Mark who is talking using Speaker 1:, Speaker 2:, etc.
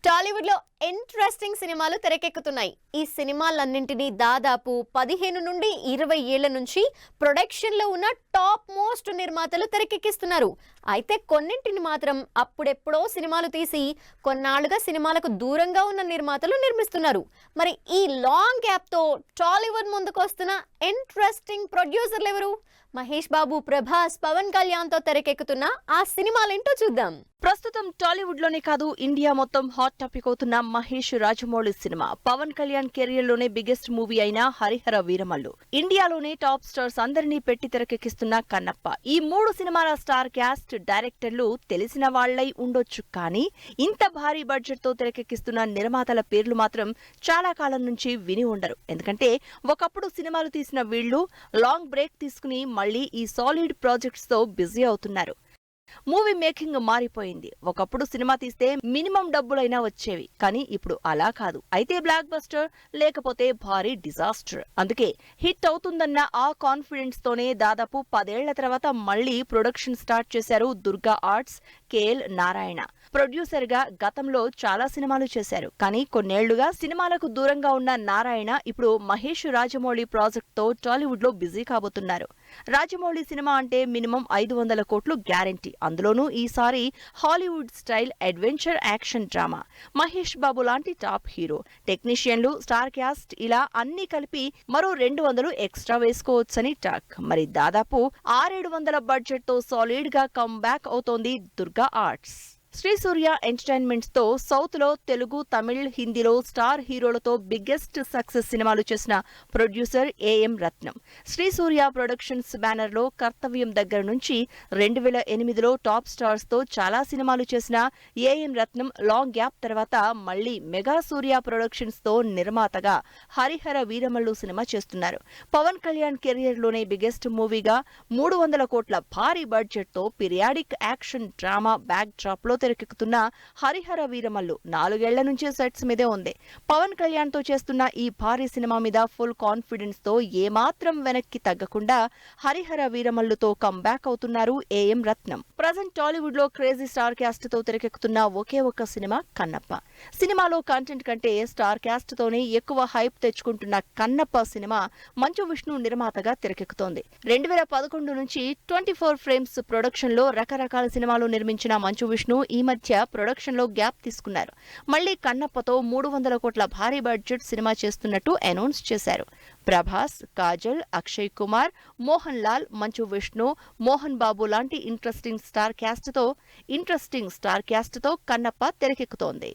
Speaker 1: టాలీవుడ్ లో ఇంట్రెస్టింగ్ సినిమాలు తెరకెక్కుతున్నాయి. ఈ సినిమాలన్నింటినీ దాదాపు 15 నుండి 20 ఏళ్ల నుంచి ప్రొడక్షన్ లో ఉన్న టాప్ మోస్ట్ నిర్మాతలు తెరకెక్కిస్తున్నారు. అయితే కొన్నింటిని మాత్రం అప్పుడెప్పుడో సినిమాలు తీసి కొన్నాళ్లుగా సినిమాలకు దూరంగా ఉన్న నిర్మాతలు నిర్మిస్తున్నారు. మరి ఈ లాంగ్ గ్యాప్ తో టాలీవుడ్ ముందుకు వస్తున్న ఇంట్రెస్టింగ్ ప్రొడ్యూసర్లు ఎవరు? మహేష్ బాబు, ప్రభాస్, పవన్ కళ్యాణ్ తో తెరకెక్కుతున్న ఆ సినిమాలేంటో చూద్దాం.
Speaker 2: ప్రస్తుతం టాలీవుడ్ లోనే కాదు, ఇండియా మొత్తం హాట్ టాపిక్ అవుతున్న మహేష్ రాజమౌళి సినిమా పవన్ కళ్యాణ్ కెరియర్ లోనే బిగ్గెస్ట్ మూవీ అయిన హరిహర వీరమల్లు. ఇండియాలోనే టాప్ స్టార్స్ అందరినీ పెట్టి తెరకెక్కిస్తున్న కన్నప్ప. ఈ 3 సినిమాల స్టార్ క్యాస్ట్, డైరెక్టర్లు తెలిసిన వాళ్లై ఉండొచ్చు, కానీ ఇంత భారీ బడ్జెట్ తో తెరకెక్కిస్తున్న నిర్మాతల పేర్లు మాత్రం చాలా కాలం నుంచి విని ఉండరు. ఎందుకంటే ఒకప్పుడు సినిమాలు తీసిన వీళ్లు లాంగ్ బ్రేక్ తీసుకుని మళ్లీ ఈ సాలిడ్ ప్రాజెక్ట్స్ తో బిజీ అవుతున్నారు. మూవీ మేకింగ్ మారిపోయింది. ఒకప్పుడు సినిమా తీస్తే మినిమం డబ్బులైనా వచ్చేవి, కానీ ఇప్పుడు అలా కాదు. అయితే బ్లాక్ బస్టర్, లేకపోతే భారీ డిజాస్టర్. అందుకే హిట్ అవుతుందన్న ఆ కాన్ఫిడెన్స్ తోనే దాదాపు 10 ఏళ్ల తర్వాత మళ్లీ ప్రొడక్షన్ స్టార్ట్ చేశారు Durga arts, KL Narayana. Producer గా గతంలో చాలా సినిమాలు చేశారు, కానీ కొన్నేళ్లుగా సినిమాలకు దూరంగా ఉన్న నారాయణ ఇప్పుడు మహేష్ రాజమౌళి ప్రాజెక్ట్ తో టాలీవుడ్ లో బిజీ కాబోతున్నారు. రాజమౌళి సినిమా అంటే మినిమం 500 కోట్లు గ్యారెంటీ. అందులోనూ ఈసారి Hollywood style adventure action drama. Mahesh Babu లాంటి టాప్ హీరో, టెక్నీషియన్లు, స్టార్ క్యాస్ట్ ఇలా అన్ని కలిపి మరో 200 ఎక్స్ట్రా వేసుకోవచ్చని టాక్. మరి దాదాపు 600-700 బడ్జెట్ తో సాలిడ్ గా కమ్ బ్యాక్ అవుతోంది దుర్గా ఆర్ట్స్. శ్రీ సూర్య ఎంటర్టైన్మెంట్స్ తో సౌత్ లో తెలుగు, తమిళ్, హిందీలో స్టార్ హీరోలతో బిగ్గెస్ట్ సక్సెస్ సినిమాలు చేసిన producer A M Ratnam. Sri Surya productions banner లో కర్తవ్యం దగ్గర నుంచి 2008లో టాప్ స్టార్స్ తో చాలా సినిమాలు చేసిన ఏఎం రత్నం లాంగ్ గ్యాప్ తర్వాత మళ్లీ మెగా సూర్య ప్రొడక్షన్స్ తో నిర్మాతగా హరిహర వీరమల్లు సినిమా చేస్తున్నారు. పవన్ కళ్యాణ్ కెరియర్ లోనే బిగ్గెస్ట్ మూవీగా 300 కోట్ల భారీ బడ్జెట్ తో periodic action drama back drop లో తెరకెక్కుతున్న హరిహర వీరమల్లు 4 ఏళ్ల నుంచి సెట్స్ మీదే ఉంది. పవన్ కళ్యాణ్ తో చేస్తున్న ఈ భారీ సినిమా మీద ఫుల్ కాన్ఫిడెన్స్ తో ఏమాత్రం వెనక్కి తగ్గకుండా హరిహర వీరమల్లుతో కంబ్యాక్ అవుతున్నారు ఏఎం రత్నం. ప్రజెంట్ టాలీవుడ్ లో క్రేజీ స్టార్ క్యాస్ట్ తో తెరకెక్కుతున్న ఒకే ఒక్క సినిమా కన్నప్ప. సినిమాలో కంటెంట్ కంటే స్టార్ క్యాస్ట్ తోనే ఎక్కువ హైప్ తెచ్చుకుంటున్న కన్నప్ప సినిమా మంచు విష్ణు నిర్మాతగా తెరకెక్కుతోంది. 2011 నుంచి 24 ఫ్రేమ్స్ ప్రొడక్షన్ లో రకరకాల సినిమాలు నిర్మించిన మంచు విష్ణు ఈ మధ్య ప్రొడక్షన్ లో గ్యాప్ తీసుకున్నారు. మళ్లీ కన్నప్పతో 300 కోట్ల భారీ బడ్జెట్ సినిమా చేస్తున్నట్టు అనౌన్స్ చేశారు. ప్రభాస్, కాజల్, అక్షయ్ కుమార్, మోహన్ లాల్, మంచు విష్ణు, మోహన్ బాబు లాంటి ఇంట్రెస్టింగ్ స్టార్ క్యాస్ట్ తో కన్నప్ప తెరకెక్కుతోంది.